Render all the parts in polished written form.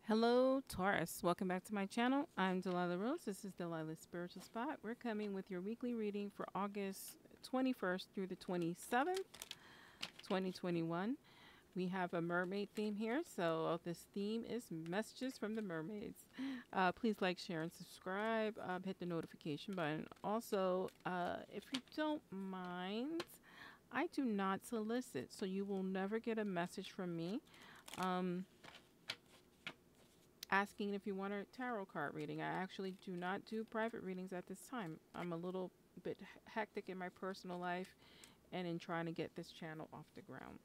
Hello, Taurus. Welcome back to my channel. I'm Delilah Rose. This is Delilah's Spiritual Spot. We're coming with your weekly reading for August 21st through the 27th, 2021. We have a mermaid theme here, so this theme is messages from the mermaids. Please like, share, and subscribe. Hit the notification button. Also, if you don't mind, I do not solicit, so you will never get a message from me. Asking if you want a tarot card reading. I actually do not do private readings at this time. I'm a little bit hectic in my personal life and in trying to get this channel off the ground.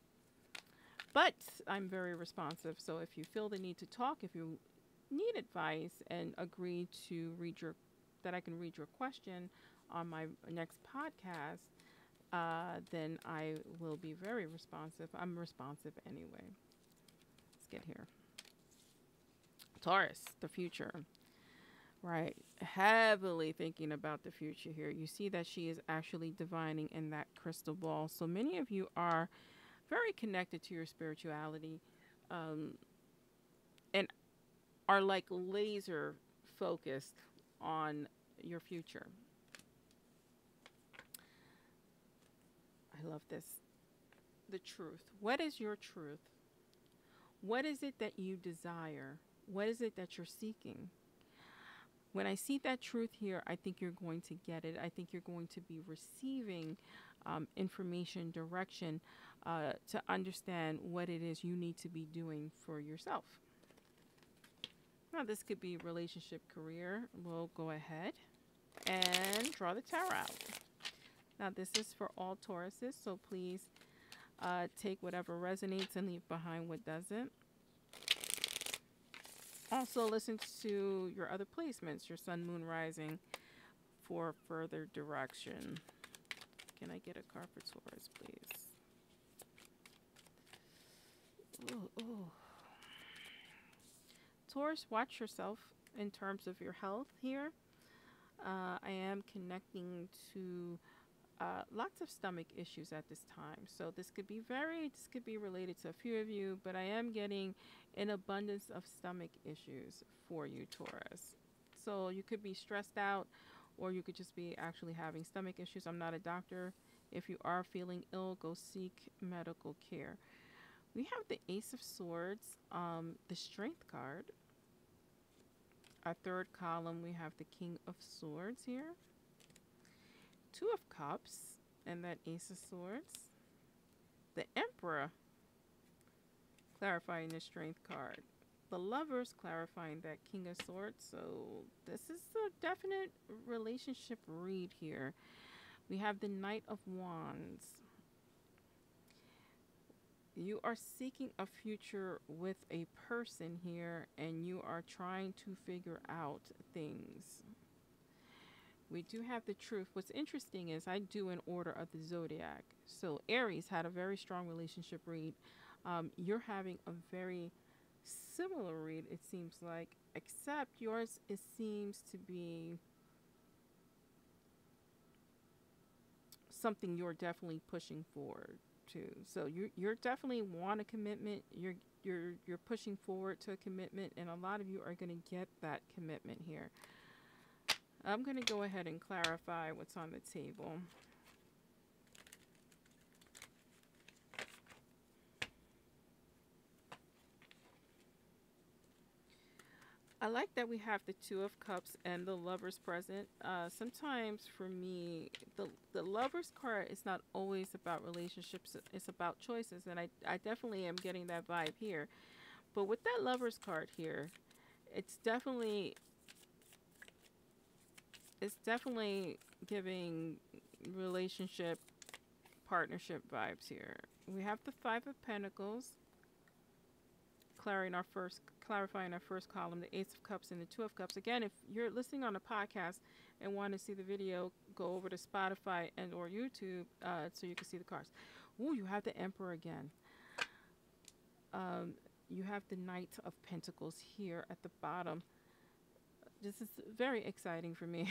But I'm very responsive, so if you feel the need to talk, if you need advice and agree to that I can read your question on my next podcast, then I will be very responsive. I'm responsive anyway. Let's get here. Taurus, the future. Right. Heavily thinking about the future here. You see that she is actually divining in that crystal ball. So many of you are very connected to your spirituality and are like laser focused on your future. I love this. The truth. What is your truth? What is it that you desire? What is it that you're seeking? When I see that truth here, I think you're going to get it. I think you're going to be receiving information, direction to understand what it is you need to be doing for yourself. Now, this could be relationship, career. We'll go ahead and draw the tarot out. Now, this is for all Tauruses, so please take whatever resonates and leave behind what doesn't. Also, listen to your other placements, your sun, moon, rising, for further direction. Can I get a card for Taurus, please? Ooh, ooh. Taurus, watch yourself in terms of your health here. I am connecting to lots of stomach issues at this time. So this could be related to a few of you, but I am getting an abundance of stomach issues for you, Taurus. So you could be stressed out, or you could just be actually having stomach issues. I'm not a doctor. If you are feeling ill, go seek medical care. We have the Ace of Swords, the Strength card. Our third column, we have the King of Swords here. Two of Cups and that Ace of Swords. The Emperor, clarifying the Strength card. The Lovers, clarifying that King of Swords. So this is a definite relationship read here. We have the Knight of Wands. You are seeking a future with a person here, and you are trying to figure out things. We do have the Truth. What's interesting is I do an order of the zodiac. So Aries had a very strong relationship read. You're having a very similar read, it seems like, except yours, it seems to be something you're definitely pushing forward to. So you're definitely want a commitment. You're pushing forward to a commitment, and a lot of you are going to get that commitment here. I'm going to go ahead and clarify what's on the table. I like that we have the Two of Cups and the Lovers present. Sometimes for me, the Lovers card is not always about relationships. It's about choices, and I definitely am getting that vibe here. But with that Lovers card here, it's definitely giving relationship, partnership vibes here. We have the Five of Pentacles, clarifying our first column, the Ace of Cups and the Two of Cups. Again, if you're listening on a podcast and want to see the video, go over to Spotify and or YouTube so you can see the cards. Ooh, you have the Emperor again. You have the Knight of Pentacles here at the bottom. This is very exciting for me.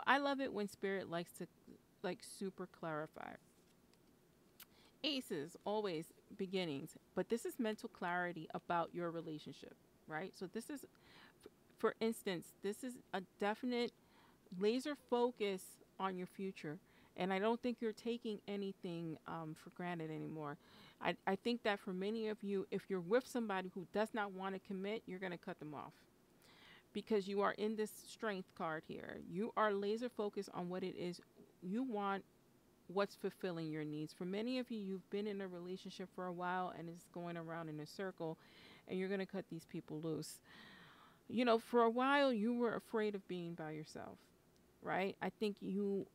I love it when Spirit likes to super clarify. Aces, always beginnings, but this is mental clarity about your relationship, right? So this is, for instance, this is a definite laser focus on your future. And I don't think you're taking anything for granted anymore. I think that for many of you, if you're with somebody who does not want to commit, you're going to cut them off because you are in this strength card here. You are laser focused on what it is you want, what's fulfilling your needs. For many of you, you've been in a relationship for a while and it's going around in a circle, and you're going to cut these people loose. You know, for a while, you were afraid of being by yourself, right? I think you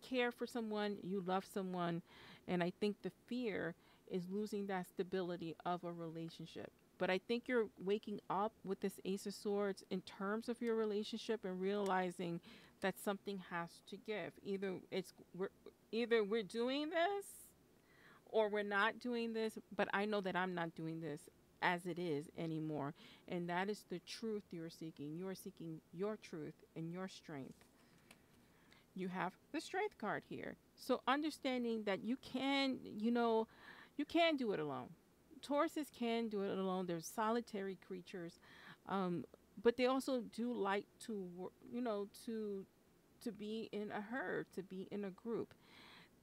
care for someone, you love someone, and I think the fear is losing that stability of a relationship. But I think you're waking up with this Ace of Swords in terms of your relationship and realizing that something has to give. Either we're doing this or we're not doing this, but I know that I'm not doing this as it is anymore. And that is the truth you're seeking. You are seeking your truth and your strength. You have the strength card here. So understanding that you can, you can do it alone. Tauruses can do it alone. They're solitary creatures, but they also do like to, to be in a herd, to be in a group.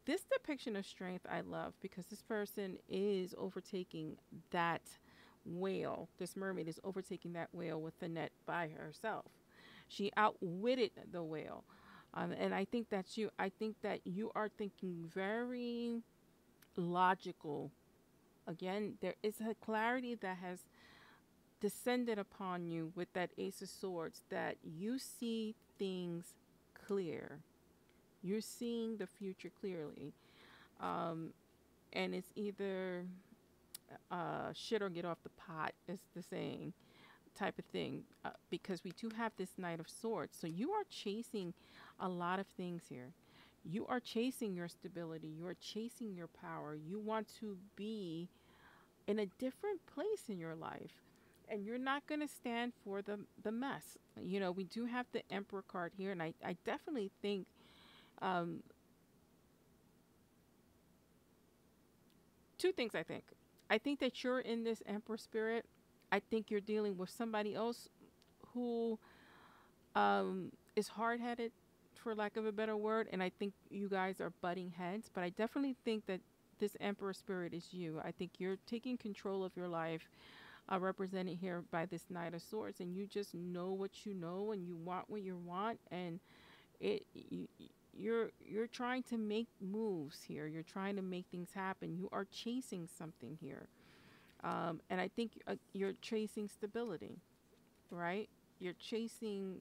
This depiction of strength I love because this person is overtaking that whale. This mermaid is overtaking that whale with the net by herself. She outwitted the whale. And I think that's you. I think that you are thinking very logical. Again, there is a clarity that has descended upon you with that Ace of Swords, that you see things clear. You're seeing the future clearly. And it's either shit or get off the pot, is the saying, type of thing, because we do have this Knight of Swords. So you are chasing a lot of things here. You are chasing your stability. You are chasing your power. You want to be in a different place in your life. And you're not going to stand for the mess. You know, we do have the Emperor card here. And I definitely think two things. I think that you're in this Emperor spirit. I think you're dealing with somebody else who is hard-headed, for lack of a better word, and I think you guys are butting heads. But I definitely think that this Emperor spirit is you. I think you're taking control of your life, represented here by this Knight of Swords, and you just know what you know, and you want what you want, and you're trying to make moves here. You're trying to make things happen. You are chasing something here. And I think you're chasing stability, right? You're chasing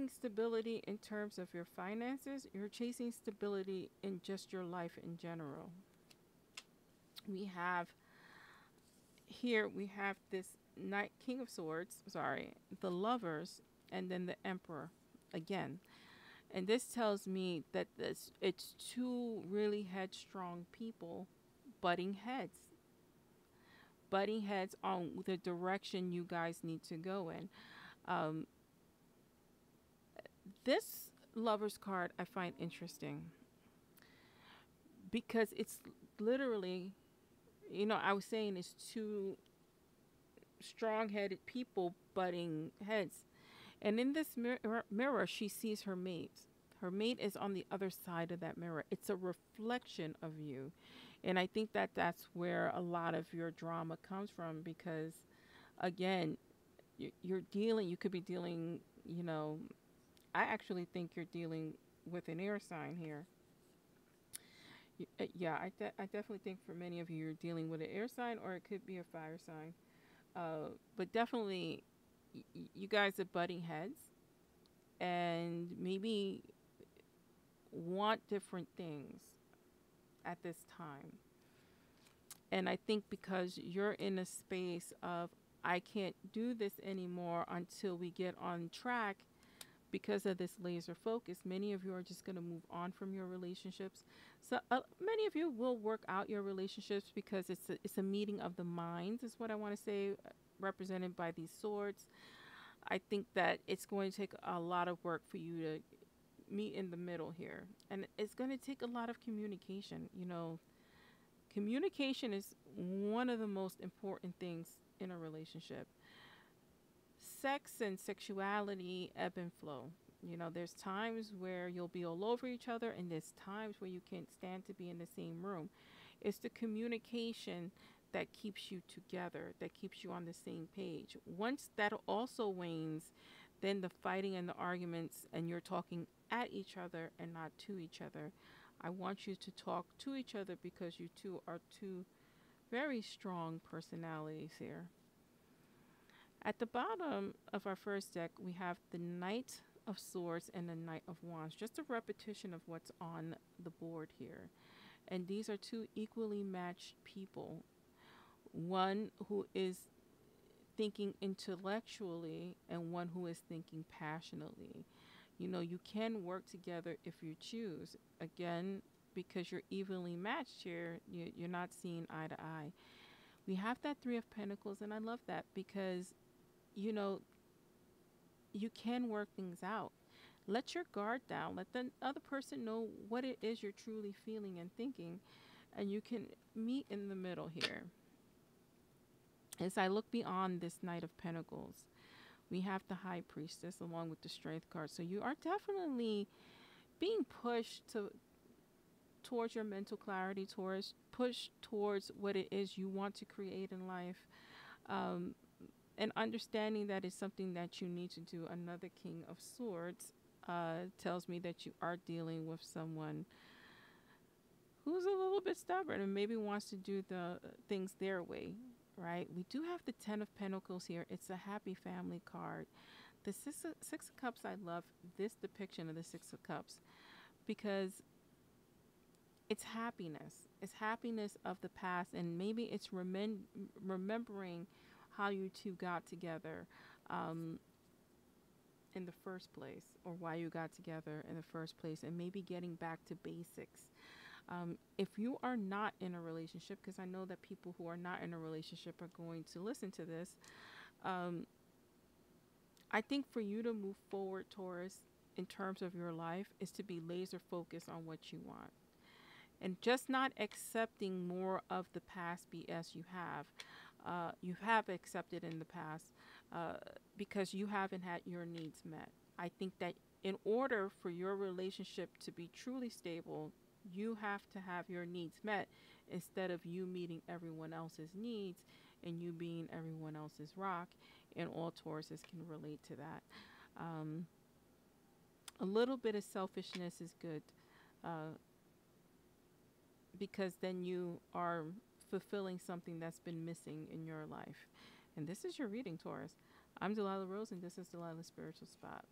stability in terms of your finances. You're chasing stability in just your life in general. We have this King of Swords, the Lovers, and then the Emperor again. And this tells me that it's two really headstrong people butting heads on the direction you guys need to go in. This Lover's card I find interesting because it's literally, I was saying it's two strong-headed people butting heads. And in this mirror, she sees her mate. Her mate is on the other side of that mirror. It's a reflection of you. And I think that that's where a lot of your drama comes from because, again, you could be dealing, I actually think you're dealing with an air sign here. Yeah, I definitely think for many of you, you're dealing with an air sign, or it could be a fire sign. But definitely, you guys are butting heads and maybe want different things at this time. And I think because you're in a space of, I can't do this anymore until we get on track, because of this laser focus, many of you are just going to move on from your relationships. So many of you will work out your relationships because it's a meeting of the minds, is what I want to say, represented by these swords. I think that it's going to take a lot of work for you to meet in the middle here. And it's going to take a lot of communication. Communication is one of the most important things in a relationship. Sex and sexuality ebb and flow. There's times where you'll be all over each other, and there's times where you can't stand to be in the same room. It's the communication that keeps you together, that keeps you on the same page. Once that also wanes, then the fighting and the arguments, and you're talking at each other and not to each other. I want you to talk to each other because you two are two very strong personalities here. At the bottom of our first deck, we have the Knight of Swords and the Knight of Wands. Just a repetition of what's on the board here. And these are two equally matched people. One who is thinking intellectually and one who is thinking passionately. You can work together if you choose. Again, because you're evenly matched here, you're not seeing eye to eye. We have that Three of Pentacles, and I love that because, you know, you can work things out. Let your guard down. Let the other person know what it is you're truly feeling and thinking, and you can meet in the middle here. As I look beyond this Knight of Pentacles, we have the High Priestess along with the Strength card. So you are definitely being pushed towards your mental clarity, Taurus, push towards what it is you want to create in life, and understanding that is something that you need to do. Another King of Swords tells me that you are dealing with someone who's a little bit stubborn and maybe wants to do the things their way, right? We do have the Ten of Pentacles here. It's a happy family card. The Six of Cups, I love this depiction of the Six of Cups because it's happiness. It's happiness of the past, and maybe it's remembering how you two got together in the first place, or why you got together in the first place, and maybe getting back to basics. If you are not in a relationship, because I know that people who are not in a relationship are going to listen to this, I think for you to move forward, Taurus, in terms of your life, is to be laser focused on what you want. And just not accepting more of the past BS you have accepted in the past because you haven't had your needs met. I think that in order for your relationship to be truly stable, you have to have your needs met instead of you meeting everyone else's needs and you being everyone else's rock. And all Tauruses can relate to that. A little bit of selfishness is good. Because then you are fulfilling something that's been missing in your life. And this is your reading, Taurus. I'm Delilah Rose, and this is Delilah's Spiritual Spot.